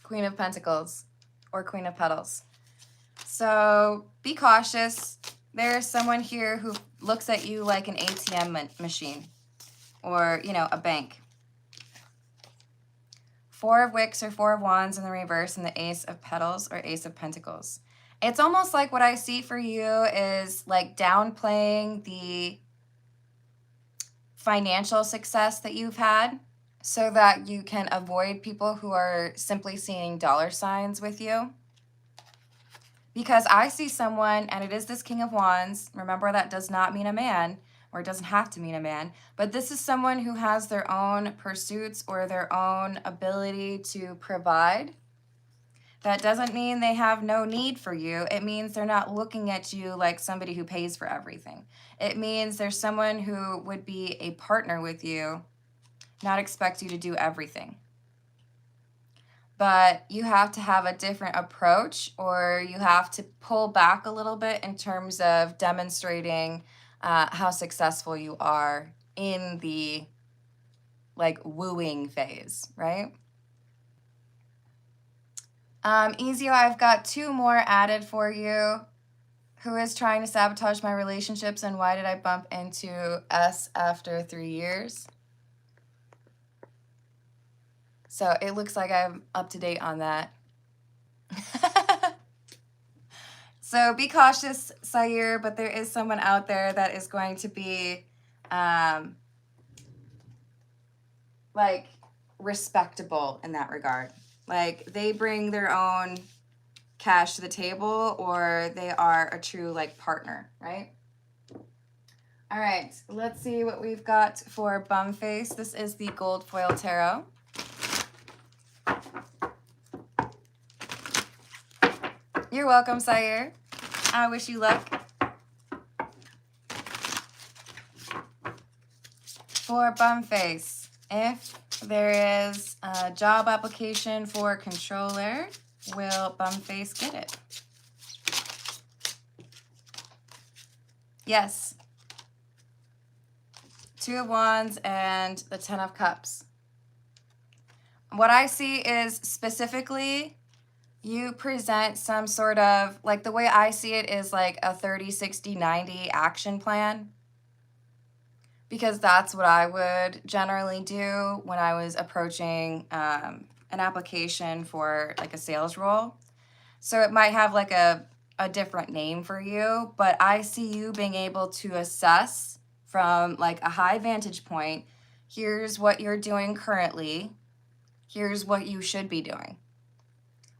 Queen of Pentacles or Queen of Petals. So be cautious. There's someone here who looks at you like an ATM machine or, you know, a bank. Four of Wicks or Four of Wands in the reverse and the Ace of Petals or Ace of Pentacles. It's almost like what I see for you is like downplaying the financial success that you've had so that you can avoid people who are simply seeing dollar signs with you. Because I see someone, and it is this King of Wands. Remember, that does not mean a man, or it doesn't have to mean a man. But this is someone who has their own pursuits or their own ability to provide. That doesn't mean they have no need for you. It means they're not looking at you like somebody who pays for everything. It means there's someone who would be a partner with you, not expect you to do everything. But you have to have a different approach, or you have to pull back a little bit in terms of demonstrating how successful you are in the like wooing phase, right? Ezio, I've got two more added for you. Who is trying to sabotage my relationships, and why did I bump into S after 3 years? So it looks like I'm up to date on that. So be cautious, Sayer, but there is someone out there that is going to be like respectable in that regard. Like they bring their own cash to the table, or they are a true like partner, right? All right, let's see what we've got for Bumface. This is the Gold Foil Tarot. You're welcome, Sayer. I wish you luck. For Bumface, if there is a job application for controller, will Bumface get it? Yes. Two of Wands and the Ten of Cups. What I see is specifically you present some sort of, like the way I see it is like a 30, 60, 90 action plan. Because that's what I would generally do when I was approaching an application for like a sales role. So it might have like a different name for you, but I see you being able to assess from like a high vantage point. Here's what you're doing currently. Here's what you should be doing.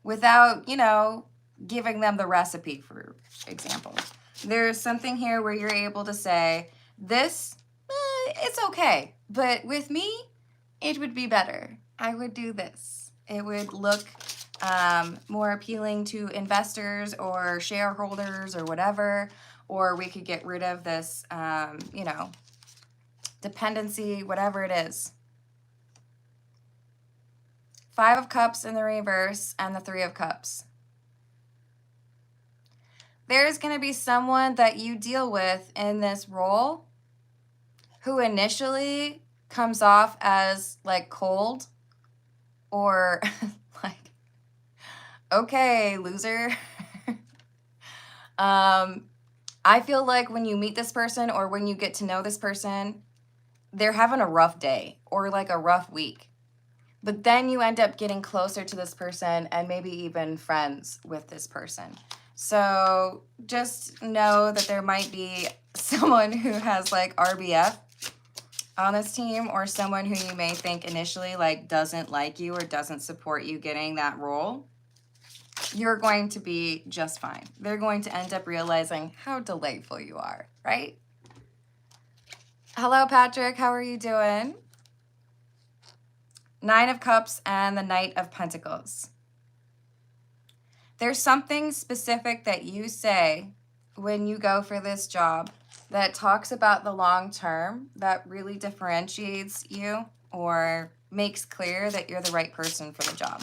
Without, you know, giving them the recipe, for example. There's something here where you're able to say, this, it's okay, but with me, it would be better. I would do this. It would look more appealing to investors or shareholders or whatever, or we could get rid of this, you know, dependency, whatever it is. Five of Cups in the reverse and the Three of Cups. There's going to be someone that you deal with in this role who initially comes off as like cold or like, okay, loser. I feel like when you meet this person or when you get to know this person, they're having a rough day or like a rough week. But then you end up getting closer to this person and maybe even friends with this person. So just know that there might be someone who has like RBF on this team, or someone who you may think initially like doesn't like you or doesn't support you getting that role. You're going to be just fine. They're going to end up realizing how delightful you are, right? Hello, Patrick. How are you doing? Nine of Cups and the Knight of Pentacles. There's something specific that you say when you go for this job that talks about the long term, that really differentiates you or makes clear that you're the right person for the job.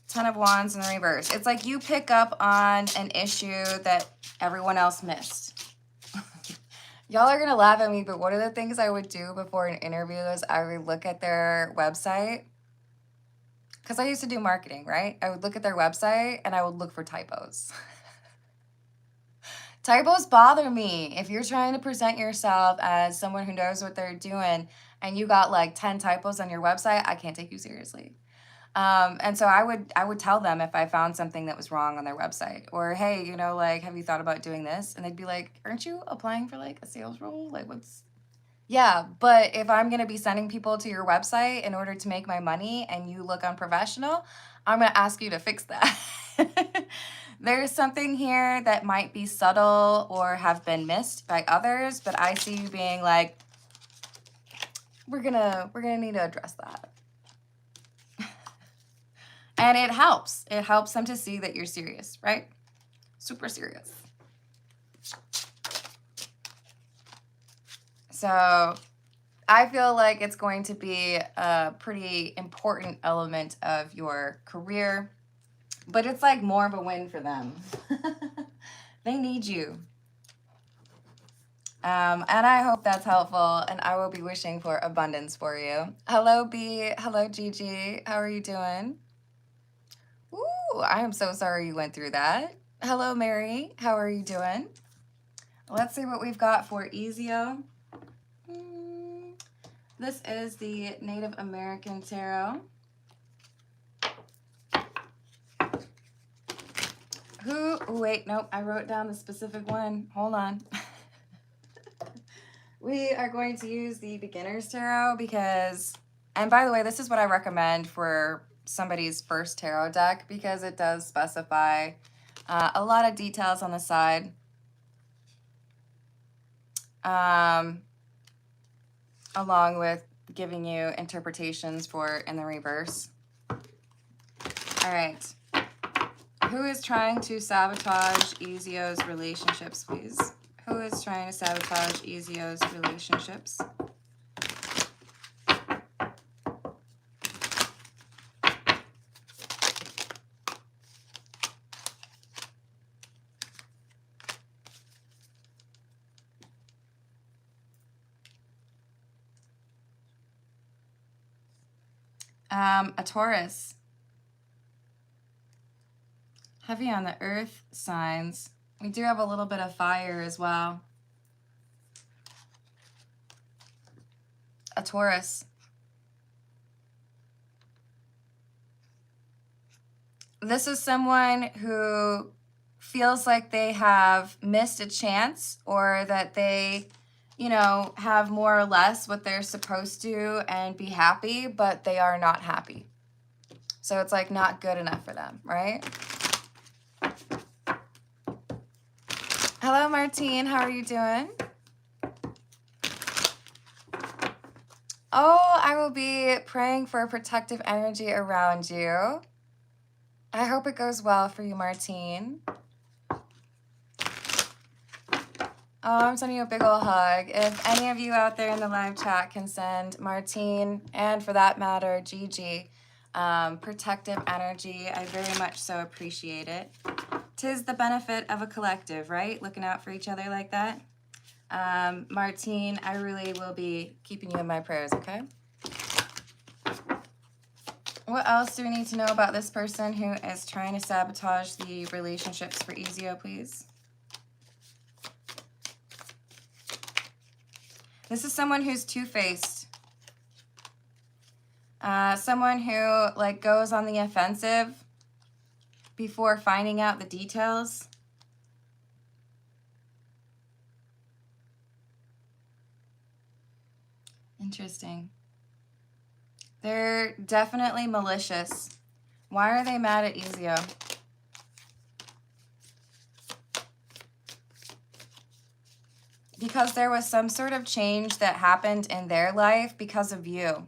Ten of Wands in the reverse. It's like you pick up on an issue that everyone else missed. Y'all are going to laugh at me, but one of the things I would do before an interview is I would look at their website. Because I used to do marketing, right? I would look at their website and I would look for typos. Typos bother me. If you're trying to present yourself as someone who knows what they're doing and you got like 10 typos on your website, I can't take you seriously. And so I would tell them if I found something that was wrong on their website, or, hey, you know, like, have you thought about doing this? And they'd be like, aren't you applying for like a sales role? Like, what's... Yeah, but if I'm going to be sending people to your website in order to make my money and you look unprofessional, I'm going to ask you to fix that. There's something here that might be subtle or have been missed by others, but I see you being like, we're gonna need to address that. And it helps. It helps them to see that you're serious, right? Super serious. So I feel like it's going to be a pretty important element of your career, but it's like more of a win for them. They need you. And I hope that's helpful, and I will be wishing for abundance for you. Hello, B. Hello, Gigi. How are you doing? Ooh, I am so sorry you went through that. Hello, Mary. How are you doing? Let's see what we've got for Ezio. This is the Native American Tarot. Wait, nope, I wrote down the specific one. Hold on. We are going to use the Beginner's Tarot because, and by the way, this is what I recommend for somebody's first tarot deck because it does specify a lot of details on the side. Along with giving you interpretations for in the reverse. All right. Who is trying to sabotage Ezio's relationships, please? Who is trying to sabotage Ezio's relationships? A Taurus. Heavy on the earth signs. We do have a little bit of fire as well. A Taurus. This is someone who feels like they have missed a chance, or that they, you know, have more or less what they're supposed to and be happy, but they are not happy. So it's like not good enough for them, right? Hello, Martine. How are you doing? Oh, I will be praying for protective energy around you. I hope it goes well for you, Martine. Oh, I'm sending you a big ol' hug. If any of you out there in the live chat can send Martine, and for that matter, Gigi, protective energy, I very much so appreciate it. 'Tis the benefit of a collective, right? Looking out for each other like that. Martine, I really will be keeping you in my prayers, okay? What else do we need to know about this person who is trying to sabotage the relationships for Ezio, please? This is someone who's two-faced. Someone who like goes on the offensive before finding out the details. Interesting. They're definitely malicious. Why are they mad at Ezio? because there was some sort of change that happened in their life because of you.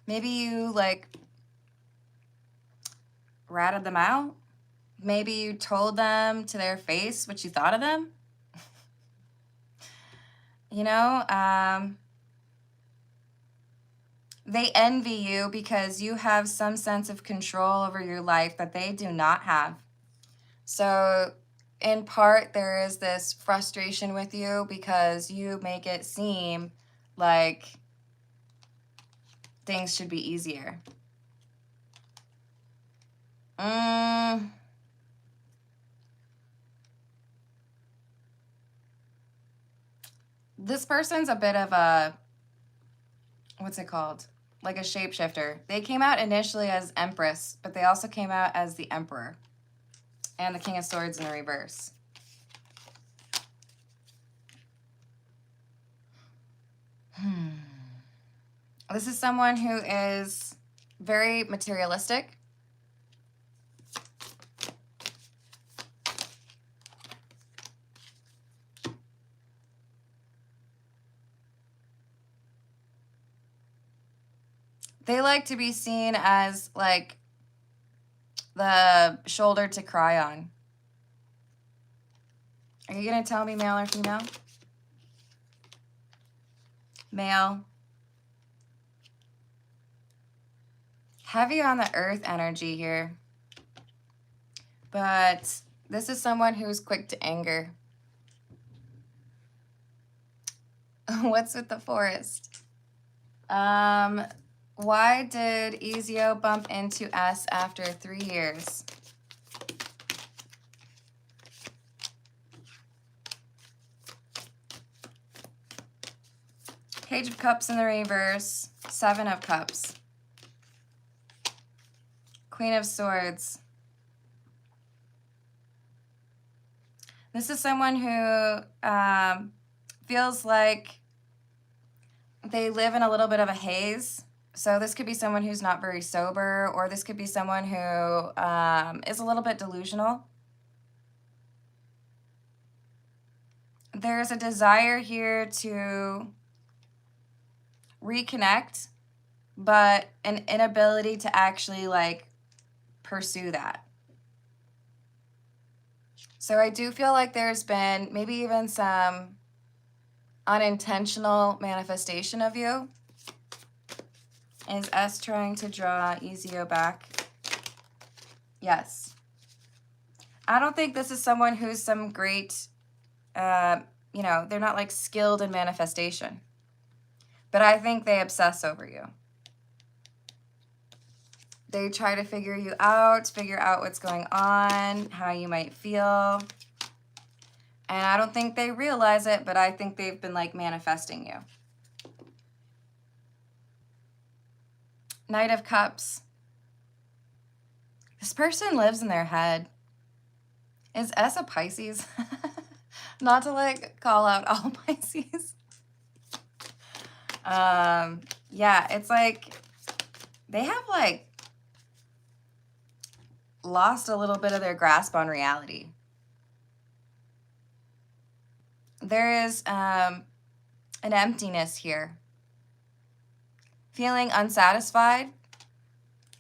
Maybe you like ratted them out. Maybe you told them to their face what you thought of them. You know, they envy you because you have some sense of control over your life that they do not have. So in part, there is this frustration with you because you make it seem like things should be easier. This person's a bit of a, what's it called? Like a shapeshifter. They came out initially as Empress, but they also came out as the Emperor and the King of Swords in the reverse. This is someone who is very materialistic. They like to be seen as like the shoulder to cry on. Are you going to tell me male or female? Male. Heavy on the earth energy here. But this is someone who's quick to anger. What's with the forest? Why did Ezio bump into S after 3 years? Page of Cups in the reverse. 7 of Cups. Queen of Swords. This is someone who feels like they live in a little bit of a haze. So this could be someone who's not very sober, or this could be someone who is a little bit delusional. There's a desire here to reconnect, but an inability to actually like pursue that. So I do feel like there's been maybe even some unintentional manifestation of you. Is S trying to draw Ezio back? Yes. I don't think this is someone who's some great, you know, they're not like skilled in manifestation. But I think they obsess over you. They try to figure you out, figure out what's going on, how you might feel. And I don't think they realize it, but I think they've been like manifesting you. Knight of Cups. This person lives in their head. Is S a Pisces? Not to like call out all Pisces. Yeah, it's like they have like lost a little bit of their grasp on reality. There is an emptiness here. Feeling unsatisfied,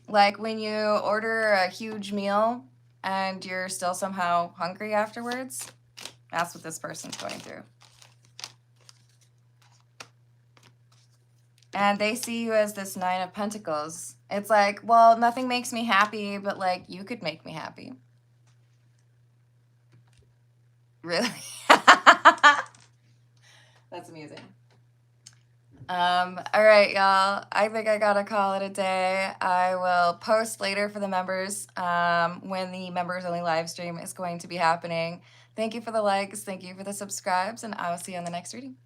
like when you order a huge meal and you're still somehow hungry afterwards. That's what this person's going through. And they see you as this 9 of Pentacles. It's like, well, nothing makes me happy, but like you could make me happy. Really? That's amusing. All right, y'all. I think I gotta call it a day. I will post later for the members when the members only live stream is going to be happening. Thank you for the likes. Thank you for the subscribes, and I will see you on the next reading.